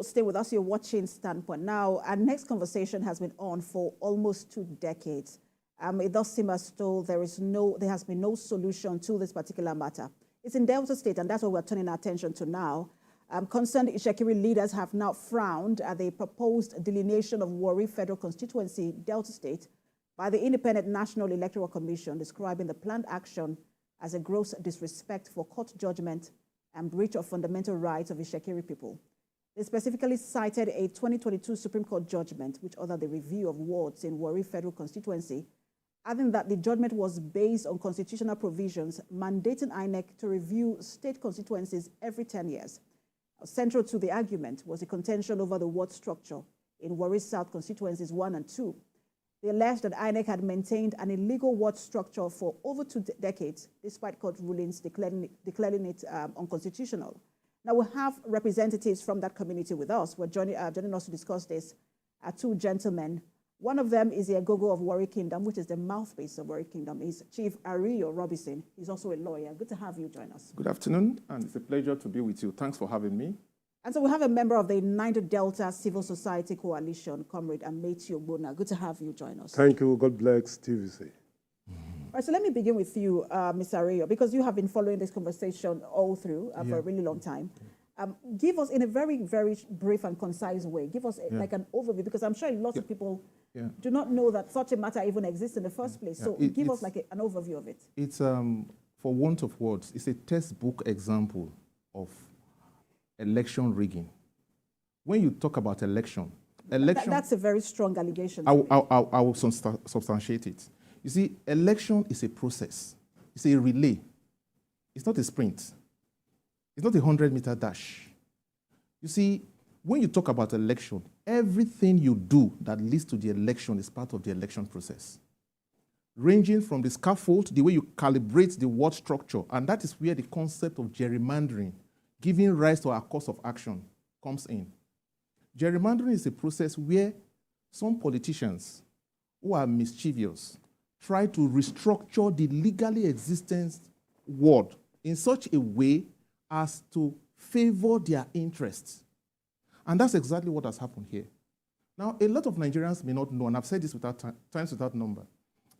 Stay with us, you're watching Standpoint. Now, our next conversation has been on for almost 2 decades. It does seem as though there has been no solution to this particular matter. It's in Delta State, and that's what we're turning our attention to now. Concerned Itsekiri leaders have now frowned at the proposed delineation of Warri Federal Constituency, Delta State, by the Independent National Electoral Commission, describing the planned action as a gross disrespect for court judgment and breach of fundamental rights of Itsekiri people. They specifically cited a 2022 Supreme Court judgment which ordered the review of wards in Warri Federal Constituency, adding that the judgment was based on constitutional provisions mandating INEC to review state constituencies every 10 years. Central to the argument was the contention over the ward structure in Warri South constituencies 1 and 2. They alleged that INEC had maintained an illegal ward structure for over 2 decades, despite court rulings declaring it unconstitutional. Now, we have representatives from that community with us. We're joining us to discuss this are 2 gentlemen. One of them is the Agogo of Warri Kingdom, which is the mouthpiece of Warri Kingdom. He's Chief Ario Robinson. He's also a lawyer. Good to have you join us. Good afternoon, and it's a pleasure to be with you. Thanks for having me. And so we have a member of the Niger Delta Civil Society Coalition, Comrade Ameti Ogbonna. Good to have you join us. Thank you. God bless TVC. All right, so let me begin with you, Mr. Ario, because you have been following this conversation all through for a really long time. Give us, in a very, very brief and concise way, give us like an overview, because I'm sure lots of people do not know that such a matter even exists in the first place. So give us like an overview of it. It's, for want of words, it's a textbook example of election rigging. When you talk about election... That's a very strong allegation. I will substantiate it. You see, election is a process. It's a relay. It's not a sprint. It's not a 100-meter dash. You see, when you talk about election, everything you do that leads to the election is part of the election process. Ranging from the scaffold, the way you calibrate the ward structure, and that is where the concept of gerrymandering, giving rise to our course of action, comes in. Gerrymandering is a process where some politicians who are mischievous try to restructure the legally existing ward in such a way as to favor their interests. And that's exactly what has happened here. Now, a lot of Nigerians may not know, and I've said this times without number,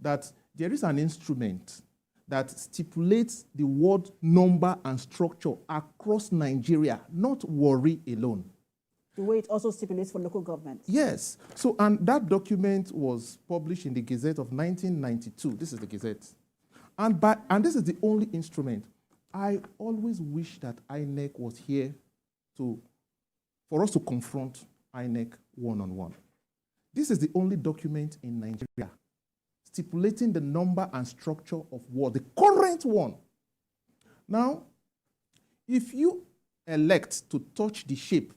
that there is an instrument that stipulates the ward number and structure across Nigeria, not Warri alone. The way it also stipulates for local government. Yes. So, and that document was published in the Gazette of 1992. This is the Gazette. And this is the only instrument. I always wish that INEC was here for us to confront INEC one-on-one. This is the only document in Nigeria stipulating the number and structure of ward, the current one. Now, if you elect to touch the shape,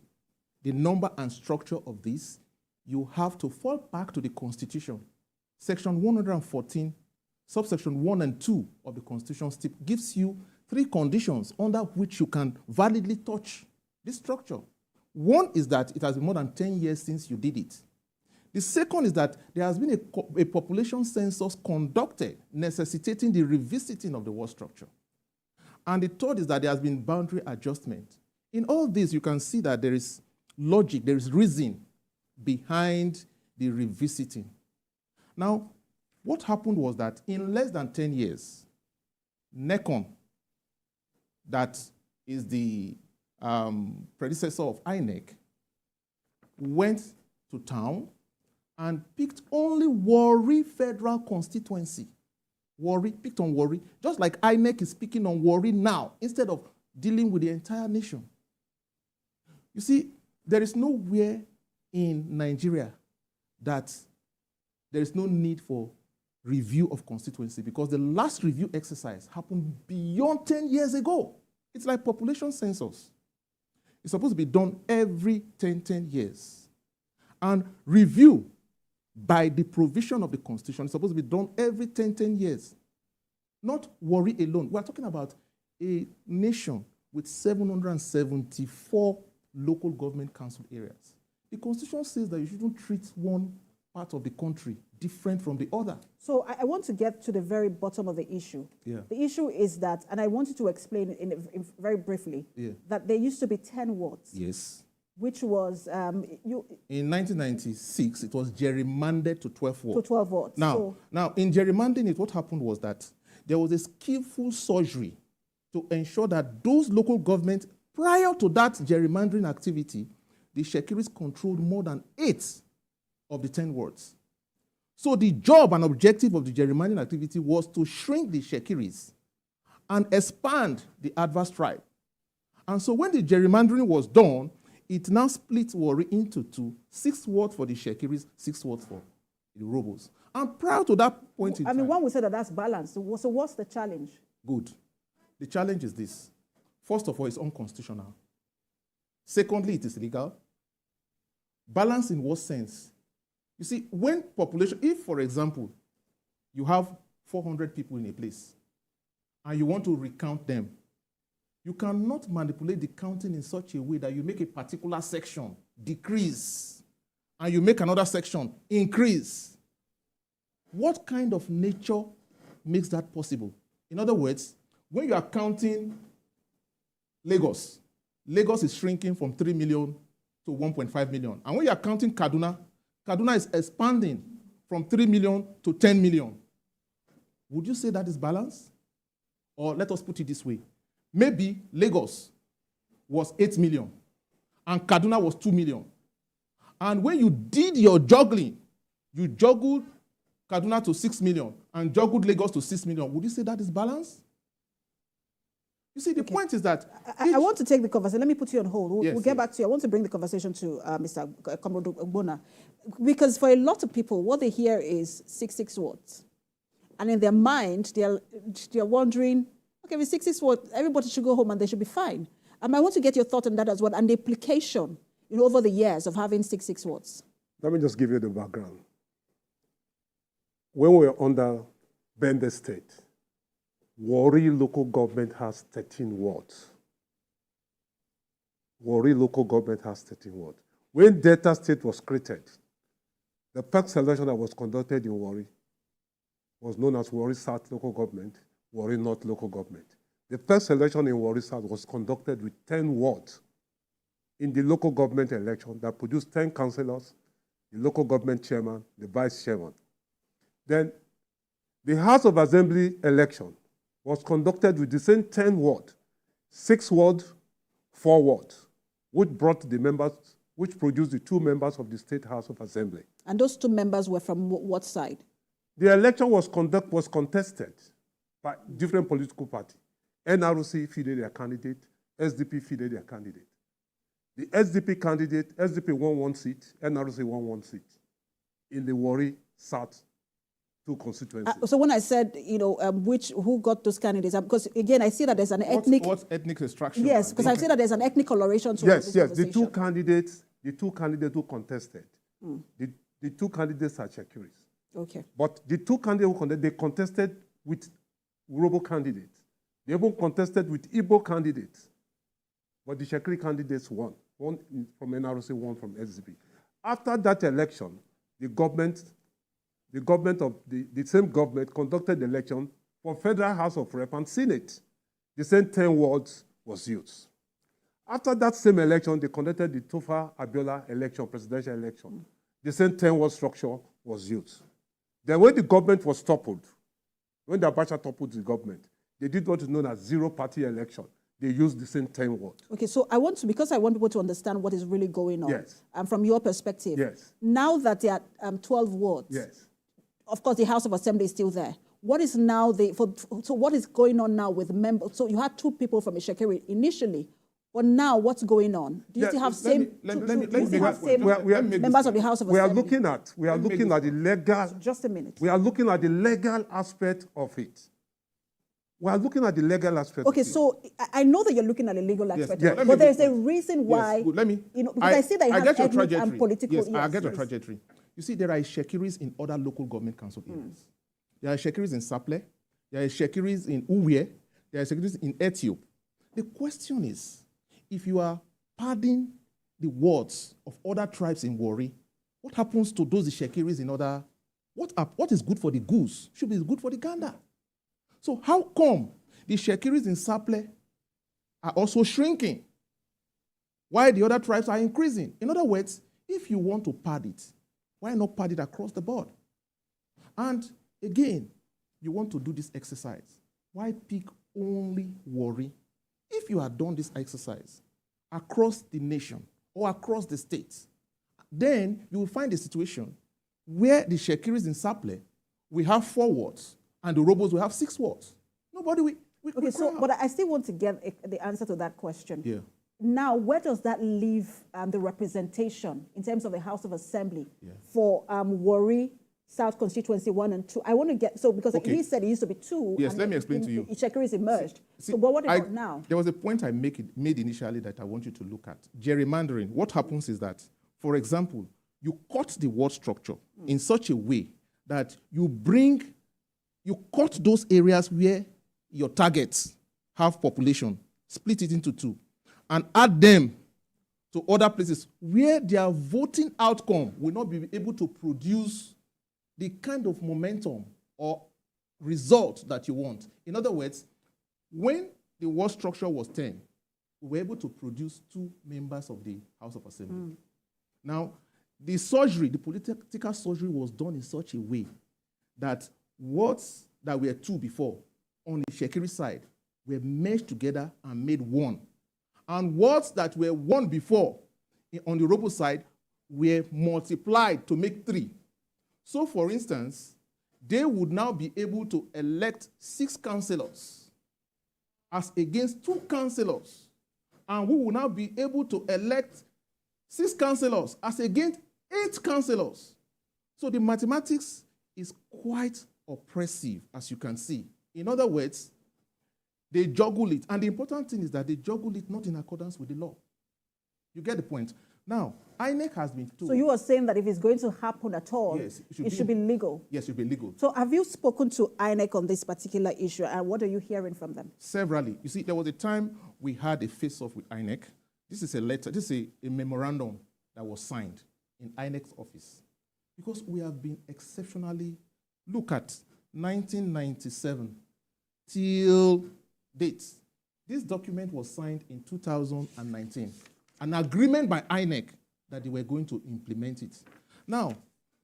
the number and structure of this, you have to fall back to the Constitution. Section 114, subsection 1 and 2 of the Constitution gives you 3 conditions under which you can validly touch this structure. One is that it has been more than 10 years since you did it. The second is that there has been a population census conducted necessitating the revisiting of the ward structure. And the third is that there has been boundary adjustment. In all this, you can see that there is logic, there is reason behind the revisiting. Now, what happened was that in less than 10 years, NECON, that is the predecessor of INEC, went to town and picked only Warri Federal Constituency. Picked on Warri, just like INEC is picking on Warri now, instead of dealing with the entire nation. You see, there is nowhere in Nigeria that there is no need for review of constituency, because the last review exercise happened beyond 10 years ago. It's like population census. It's supposed to be done every 10 years. And review by the provision of the Constitution is supposed to be done every 10 years. Not Warri alone. We're talking about a nation with 774 local government council areas. The Constitution says that you shouldn't treat one part of the country different from the other. So I want to get to the very bottom of the issue. Yeah. The issue is that, and I want you to explain it very briefly, that there used to be 10 wards. Yes. which was In 1996, it was gerrymandered to 12 wards. to 12 wards. Now, in gerrymandering it, what happened was that there was a skillful surgery to ensure that those local governments, prior to that gerrymandering activity, the Itsekiris controlled more than 8 of the 10 wards. So the job and objective of the gerrymandering activity was to shrink the Itsekiris and expand the adverse tribe. And so when the gerrymandering was done, it now split Warri into 2, 6 wards for the Itsekiris, 6 wards for the Robos. And prior to that point in time... one would say that that's balanced. So what's the challenge? Good. The challenge is this. First of all, it's unconstitutional. Secondly, it is illegal. Balance in what sense? You see, when population... If, for example, you have 400 people in a place and you want to recount them, you cannot manipulate the counting in such a way that you make a particular section decrease and you make another section increase. What kind of nature makes that possible? In other words, when you are counting Lagos, Lagos is shrinking from 3 million to 1.5 million. And when you are counting Kaduna, Kaduna is expanding from 3 million to 10 million. Would you say that is balance? Or let us put it this way. Maybe Lagos was 8 million and Kaduna was 2 million. And when you did your juggling, you juggled Kaduna to 6 million and juggled Lagos to 6 million. Would you say that is balance? You see, the point is that... I want to take the conversation. Let me put you on hold. We'll get back to you. I want to bring the conversation to Mr. Comrade Ogbonna. Because for a lot of people, what they hear is 6 wards. And in their mind, they're wondering, okay, with 6 wards, everybody should go home and they should be fine. I want to get your thought on that as well, and the implication over the years of having 6 wards. Let me just give you the background. When we were under Bende State, Warri local government has 13 wards. Warri local government has 13 wards. When Delta State was created, the first election that was conducted in Warri was known as Warri South local government, Warri North local government. The first election in Warri South was conducted with 10 wards in the local government election that produced 10 councillors, the local government chairman, the vice chairman. Then the House of Assembly election was conducted with the same 10 wards, 6 wards, 4 wards, which brought the members, which produced the 2 members of the State House of Assembly. And those 2 members were from what side? The election was contested by different political parties. NRC fielded their candidate, SDP fielded their candidate. The SDP candidate, SDP won 1 seat, NRC won 1 seat in the Warri South 2 constituencies. So when I said, who got those candidates, because again, I see that there's an ethnic... What's ethnic extraction? Yes, because I see that there's an ethnic coloration to this conversation. The two candidates who contested, the 2 candidates are Itsekiris. Okay. But the 2 candidates who contested, they contested with Robo candidates. They even contested with Igbo candidates. But the Itsekiri candidates won. One from NRC, one from SDP. After that election, the same government conducted the election for Federal House of Rep and Senate. The same 10 wards was used. After that same election, they conducted the Tofa Abiola election, presidential election. The same 10 ward structure was used. Then when the government was toppled, when the Abacha toppled the government, they did what is known as zero-party election. They used the same 10 wards. Okay, so because I want people to understand what is really going on. Yes. And from your perspective. Yes. Now that there are 12 wards. Yes. Of course, the House of Assembly is still there. What is now so what is going on now with members? So you had 2 people from Itsekiri initially, but now what's going on? Do you still have members of the House of Assembly? We are looking at the legal. Just a minute. We are looking at the legal aspect of it. We are looking at the legal aspect. Okay, so I know that you're looking at the legal aspect, yes. But there's a reason why. Yes, let me. Because I see that you have ethnic and political. Yes, I get your trajectory. You see, there are Itsekiris in other local government council areas. There are Itsekiris in Saple. There are Itsekiris in Uwe. There are Itsekiris in Etiop. The question is, if you are padding the wards of other tribes in Warri, what happens to those Itsekiris in other? What is good for the goose should be good for the gander. So how come the Itsekiris in Saple are also shrinking? while the other tribes are increasing. In other words, if you want to pad it, why not pad it across the board? And again, you want to do this exercise. Why pick only Warri? If you had done this exercise across the nation or across the states, then you will find a situation where the Itsekiris in Saple will have 4 wards and the Robos will have 6 wards. Nobody will. Okay, so, but I still want to get the answer to that question. Yeah. Now, where does that leave the representation in terms of the House of Assembly for Warri, South Constituency 1 and 2? I want to get, so because he said it used to be 2. Yes, let me explain to you. Itsekiri emerged. So what about now? There was a point I made initially that I want you to look at. Gerrymandering. What happens is that, for example, you cut the ward structure in such a way that you cut those areas where your targets have population, split it into 2, and add them to other places where their voting outcome will not be able to produce the kind of momentum or result that you want. In other words, when the ward structure was 10, we were able to produce 2 members of the House of Assembly. Now, the surgery, the political surgery was done in such a way that wards that were 2 before on the Itsekiri side were merged together and made 1. And wards that were 1 before on the Robo side were multiplied to make 3. So, for instance, they would now be able to elect 6 councillors as against 2 councillors. And we will now be able to elect 6 councillors as against 8 councillors. So the mathematics is quite oppressive, as you can see. In other words, they juggle it. And the important thing is that they juggle it not in accordance with the law. You get the point? Now, INEC has been told. So you are saying that if it's going to happen at all, yes, it should be legal? Yes, it should be legal. So have you spoken to INEC on this particular issue, and what are you hearing from them? Severally. You see, there was a time we had a face-off with INEC. This is a letter, this is a memorandum that was signed in INEC's office. Because we have been exceptionally, look at 1997 till date. This document was signed in 2019. An agreement by INEC that they were going to implement it. Now,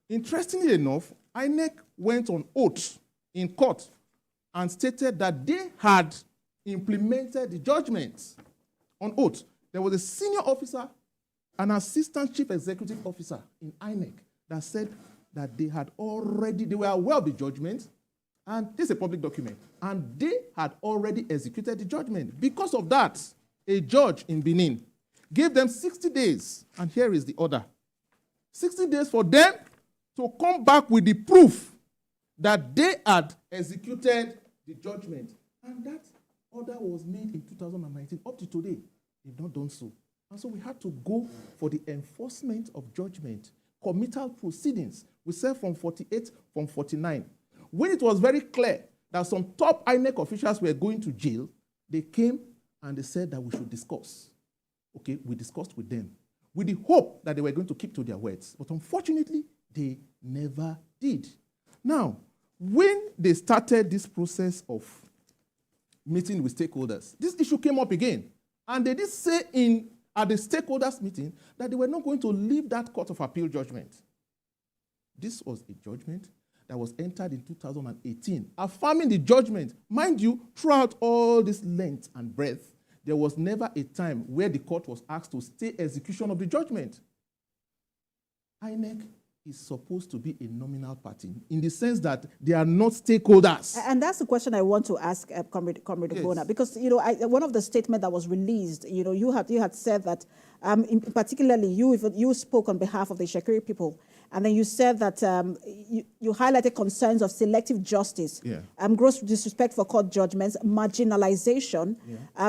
interestingly enough, INEC went on oath in court and stated that they had implemented the judgment on oath. There was a senior officer, an assistant chief executive officer in INEC that said that they were aware of the judgment, and this is a public document, and they had already executed the judgment. Because of that, a judge in Benin gave them 60 days, and here is the order. 60 days for them to come back with the proof that they had executed the judgment. And that order was made in 2019. Up to today, they've not done so. And so we had to go for the enforcement of judgment, committal proceedings. We said from 48, from 49. When it was very clear that some top INEC officials were going to jail, they came and they said that we should discuss. Okay, we discussed with them with the hope that they were going to keep to their words. But unfortunately, they never did. Now, when they started this process of meeting with stakeholders, this issue came up again. And they did say at the stakeholders meeting that they were not going to leave that court of appeal judgment. This was a judgment that was entered in 2018, affirming the judgment. Mind you, throughout all this length and breadth, there was never a time where the court was asked to stay execution of the judgment. INEC is supposed to be a nominal party in the sense that they are not stakeholders. And that's the question I want to ask Comrade Yes. Bona, because one of the statements that was released, you had said that, particularly you spoke on behalf of the Itsekiri people, and then you said that you highlighted concerns of selective justice, gross disrespect for court judgments, marginalization,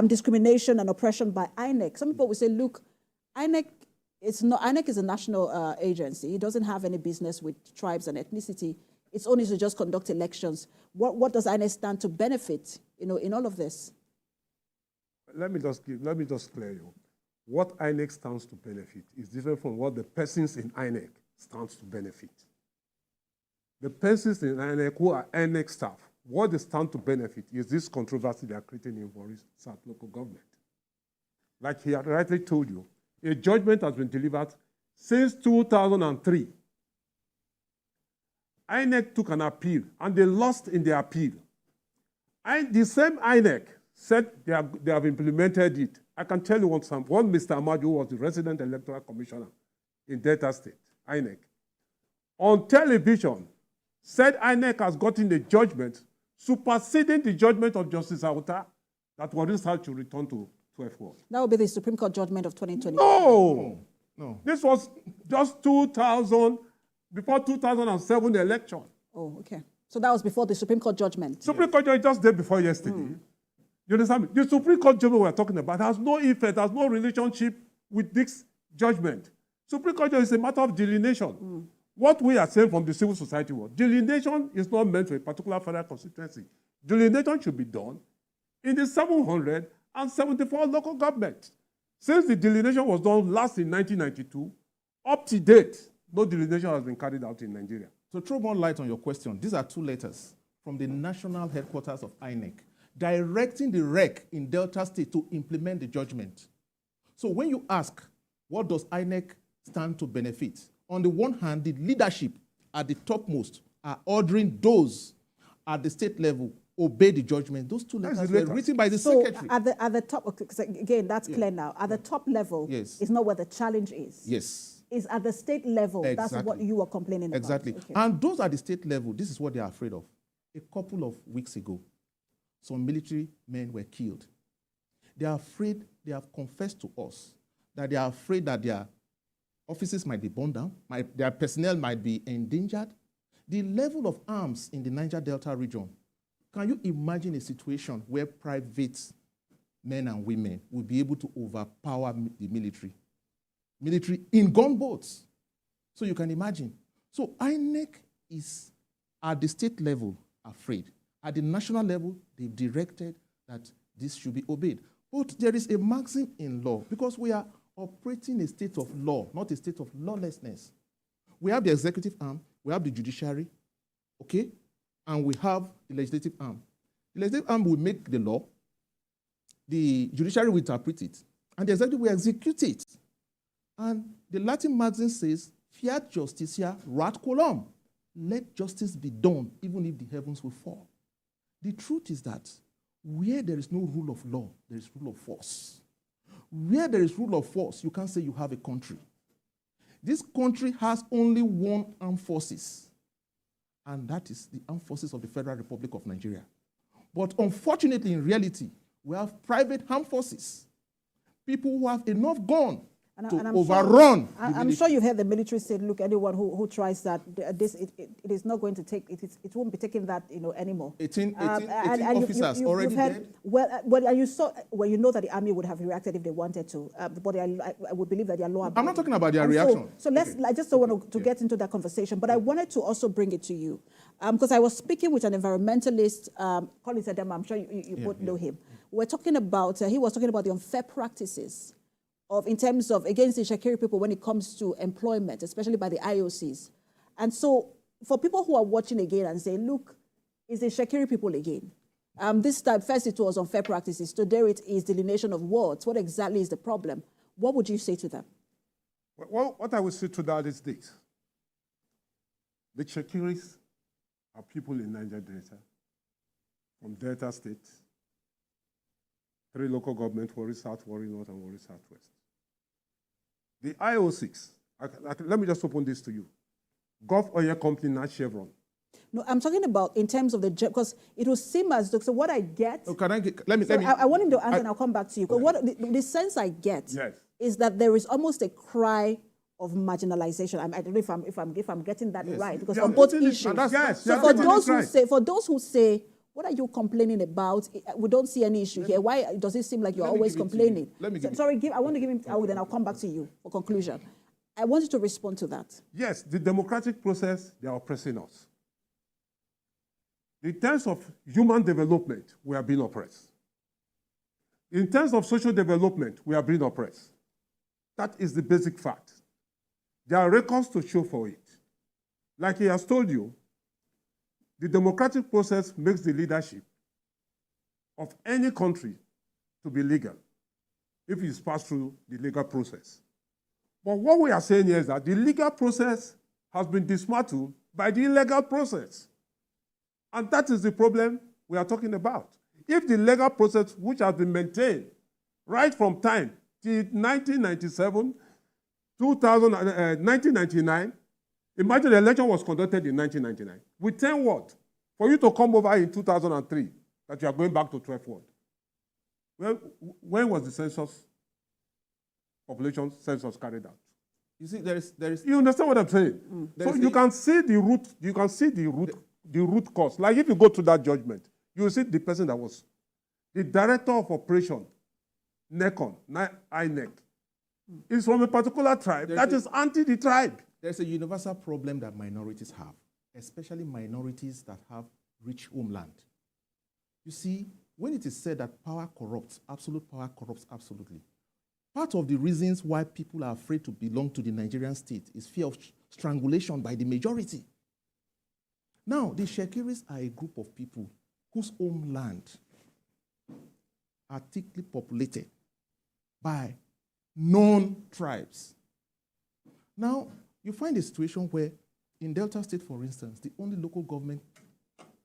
discrimination and oppression by INEC. Some people will say, look, INEC is a national agency. It doesn't have any business with tribes and ethnicity. It's only to just conduct elections. What does INEC stand to benefit, in all of this? Let me just clear you. What INEC stands to benefit is different from what the persons in INEC stands to benefit. The persons in INEC who are INEC staff, what they stand to benefit is this controversy they are creating in Warri South local government. Like he had rightly told you, A judgment has been delivered since 2003. INEC took an appeal, and they lost in the appeal. The same INEC said they have implemented it. I can tell you one Mr. Amaju, who was the resident electoral commissioner in Delta State, INEC, on television, said INEC has gotten a judgment superseding the judgment of Justice Auta that Warri South should return to 12th Ward. That would be the Supreme Court judgment of 2020. No. This was just before 2007 election. Oh, okay. So that was before the Supreme Court judgment. Supreme Court judgment just day before yesterday. You understand me? The Supreme Court judgment we're talking about has no effect, has no relationship with this judgment. Supreme Court judgment is a matter of delineation. What we are saying from the civil society world, delineation is not meant for a particular federal constituency. Delineation should be done in the 774 local governments. Since the delineation was done last in 1992, up to date, no delineation has been carried out in Nigeria. To throw more light on your question, these are 2 letters from the national headquarters of INEC directing the REC in Delta State to implement the judgment. So when you ask, what does INEC stand to benefit? On the one hand, the leadership at the topmost are ordering those at the state level obey the judgment. Those 2 letters were written by the secretary. At the top, again, that's clear now. At the top level is not where the challenge is. Yes. Is at the state level. Exactly. That's what you were complaining about. Exactly. Okay. And those at the state level, this is what they are afraid of. A couple of weeks ago, some military men were killed. They are afraid, they have confessed to us that they are afraid that their offices might be burned down, their personnel might be endangered. The level of arms in the Niger Delta region, can you imagine a situation where private men and women will be able to overpower the military? Military in gunboats. So you can imagine. So INEC is at the state level afraid. At the national level, they've directed that this should be obeyed. But there is a maxim in law because we are operating a state of law, not a state of lawlessness. We have the executive arm, we have the judiciary, okay? And we have the legislative arm. The legislative arm will make the law, the judiciary will interpret it, and the executive will execute it. And the Latin maxim says, fiat justitia rat coelum. Let justice be done, even if the heavens will fall. The truth is that where there is no rule of law, there is rule of force. Where there is rule of force, you can't say you have a country. This country has only one armed forces, and that is the armed forces of the Federal Republic of Nigeria. But unfortunately, in reality, we have private armed forces, people who have enough gun to overrun. I'm sure you've heard the military say, look, anyone who tries that, it is not going to take, it won't be taking that anymore. 18 officers already dead? Well, you saw, you know that the army would have reacted if they wanted to, but I would believe that they are law. I'm not talking about their reaction. So I just don't want to get into that conversation, but I wanted to also bring it to you, because I was speaking with an environmentalist, Colin Sedema, I'm sure you both know him. We're talking about, he was talking about the unfair practices in terms of against the Itsekiri people when it comes to employment, especially by the IOCs. And so for people who are watching again and say, look, it's the Itsekiri people again. This time, first it was unfair practices. Today it is delineation of wards. What exactly is the problem? What would you say to them? Well, what I would say to that is this. The Itsekiris are people in Niger Delta, from Delta State, 3 local governments, Warri South, Warri North, and Warri Southwest. The IO6, let me just open this to you. Gulf Oil Company, not Chevron. No, I'm talking about in terms of the, because it will seem as though, so what I get. Oh, can I get, let me. I want him to answer and I'll come back to you. Because what the sense I get is that there is almost a cry of marginalization. I don't know if I'm getting that right, because on both issues. So for those who say, what are you complaining about? We don't see any issue here. Why does it seem like you're always complaining? I want to give him, then I'll come back to you for conclusion. I want you to respond to that. Yes, the democratic process, they are oppressing us. In terms of human development, we are being oppressed. In terms of social development, we are being oppressed. That is the basic fact. There are records to show for it. Like he has told you, the democratic process makes the leadership of any country to be legal if it's passed through the legal process. But what we are saying here is that the legal process has been dismantled by the illegal process. And that is the problem we are talking about. If the legal process, which has been maintained right from time till 1997, 1999, imagine the election was conducted in 1999. With 10 what? For you to come over in 2003, that you are going back to 12 what? When was the census, population census carried out? You see, there is. You understand what I'm saying? So you can see the root cause. Like if you go to that judgment, you will see the person that was the director of operation, NECON, INEC, is from a particular tribe that is anti the tribe. There's a universal problem that minorities have, especially minorities that have rich homeland. You see, when it is said that power corrupts, absolute power corrupts absolutely, part of the reasons why people are afraid to belong to the Nigerian state is fear of strangulation by the majority. Now, the Itsekiris are a group of people whose homeland are thickly populated by known tribes. Now, you find a situation where in Delta State, for instance, the only local government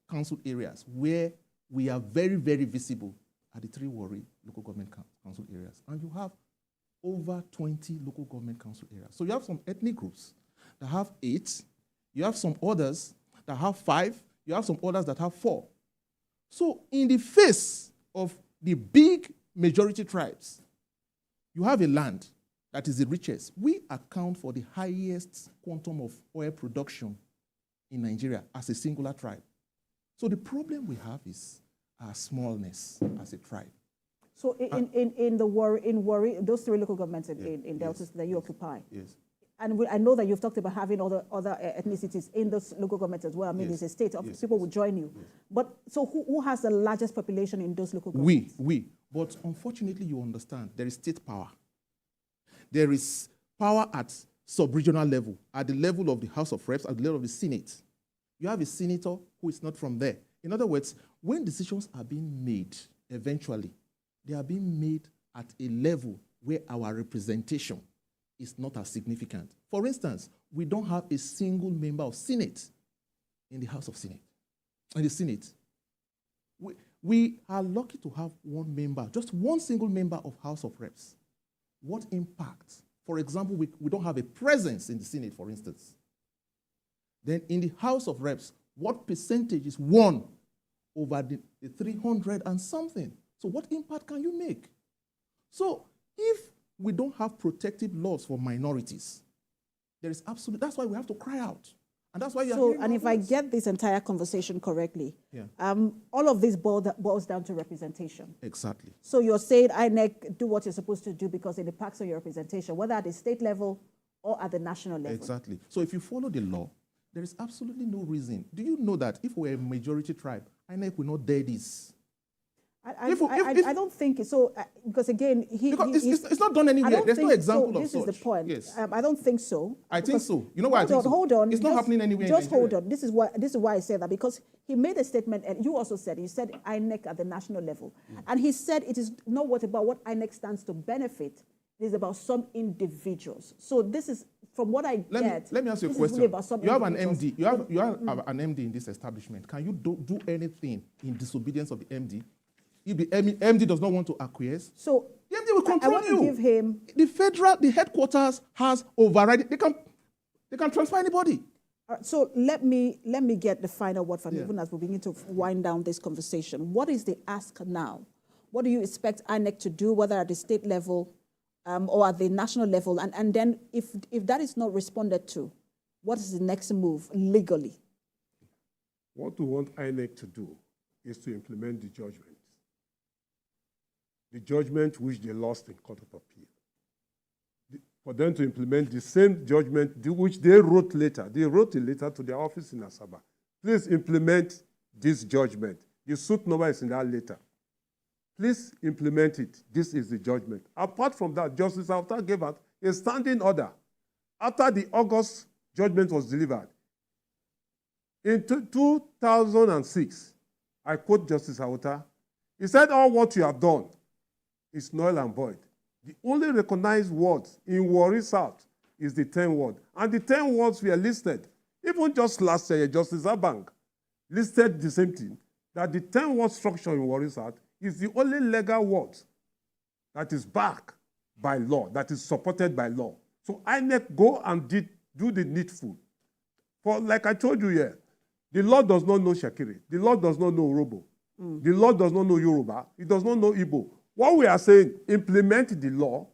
council areas where we are very, very visible are the 3 Warri local government council areas. And you have over 20 local government council areas. So you have some ethnic groups that have 8, you have some others that have 5, you have some others that have 4. So in the face of the big majority tribes, you have a land that is the richest. We account for the highest quantum of oil production in Nigeria as a singular tribe. So the problem we have is our smallness as a tribe. So in Warri, those 3 local governments in Delta that you occupy. Yes. And I know that you've talked about having other ethnicities in those local governments as well. I mean, it's a state of people will join you. Yes. But so who has the largest population in those local governments? We. But unfortunately, you understand, there is state power. There is power at sub-regional level, at the level of the House of Reps, at the level of the Senate. You have a senator who is not from there. In other words, when decisions are being made, eventually, they are being made at a level where our representation is not as significant. For instance, we don't have a single member of Senate in the House of Senate, in the Senate. We are lucky to have one member, just one single member of House of Reps. What impact? For example, we don't have a presence in the Senate, for instance. Then in the House of Reps, what percentage is won over the 300 and something? So what impact can you make? So if we don't have protective laws for minorities, there is that's why we have to cry out. And that's why you're so, and if I get this entire conversation correctly, all of this boils down to representation. Exactly. So you're saying INEC do what you're supposed to do because it impacts on your representation, whether at the state level or at the national level. Exactly. So if you follow the law, there is absolutely no reason. Do you know that if we're a majority tribe, INEC will not dare this? I don't think so, because again, it's not done anywhere. There's no example of such. This is the point. Yes. I don't think so. I think so. You know why I think so? Hold on. It's not happening anywhere. Just hold on. This is why I said that, because he made a statement, and you also said, INEC at the national level. And he said it is not about what INEC stands to benefit. It is about some individuals. So this is, from what I get, let me ask you a question. You have an MD. You have an MD in this establishment. Can you do anything in disobedience of the MD? If the MD does not want to acquiesce, so the MD will control you. I want to give him the headquarters has overriding. They can transfer anybody. So let me get the final word from even as we begin to wind down this conversation. What is the ask now? What do you expect INEC to do, whether at the state level or at the national level? And then if that is not responded to, what is the next move legally? What we want INEC to do is to implement the judgment. The judgment which they lost in Court of Appeal. For them to implement the same judgment which they wrote later. They wrote a letter to their office in Asaba. Please implement this judgment. The suit number is in that letter. Please implement it. This is the judgment. Apart from that, Justice Auta gave out a standing order after the August judgment was delivered. In 2006, I quote Justice Auta, he said, all what you have done is null and void. The only recognized wards in Warri South is the 10 wards. And the 10 wards were listed. Even just last year, Justice Abang listed the same thing, that the 10 ward structure in Warri South is the only legal ward that is backed by law, that is supported by law. So INEC go and do the needful. For like I told you here, the law does not know Itsekiri. The law does not know Robo. The law does not know Yoruba. It does not know Igbo. What we are saying, implement the law,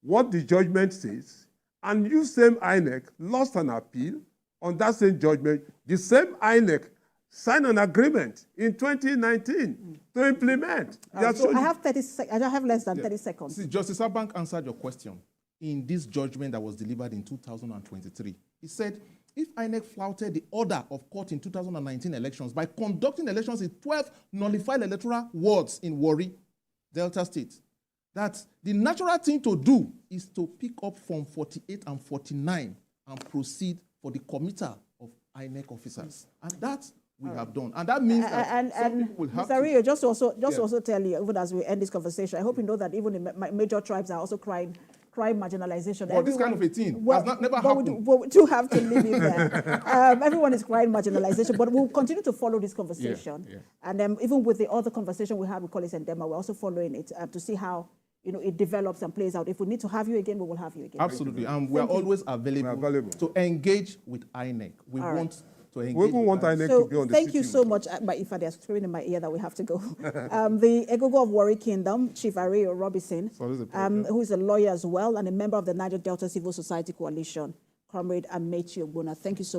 what the judgment says, and you same INEC lost an appeal on that same judgment. The same INEC signed an agreement in 2019 to implement. So I have 30 seconds. I have less than 30 seconds. See, Justice Abank answered your question in this judgment that was delivered in 2023. He said, if INEC flouted the order of court in 2019 elections by conducting elections in 12 nullified electoral wards in Warri, Delta State, that the natural thing to do is to pick up Form 48 and 49 and proceed for the committer of INEC officers. And that we have done. And that means that some people will have Mr. Rio, just also tell you, even as we end this conversation, I hope you know that even in major tribes are also crying marginalization. Well, this kind of a thing has never happened. We do have to leave it there. Everyone is crying marginalization, but we'll continue to follow this conversation. And even with the other conversation we had with colleagues in Denmark, we're also following it to see how it develops and plays out. If we need to have you again, we will have you again. Absolutely, and we're always available to engage with INEC. We want to engage. We want INEC to be on the thank you so much. If they're screaming in my ear that we have to go. The Egogo of Warri Kingdom, Chief Ario Robinson, who is a lawyer as well and a member of the Niger Delta Civil Society Coalition, Comrade Amechi Ogbonna. Thank you so much.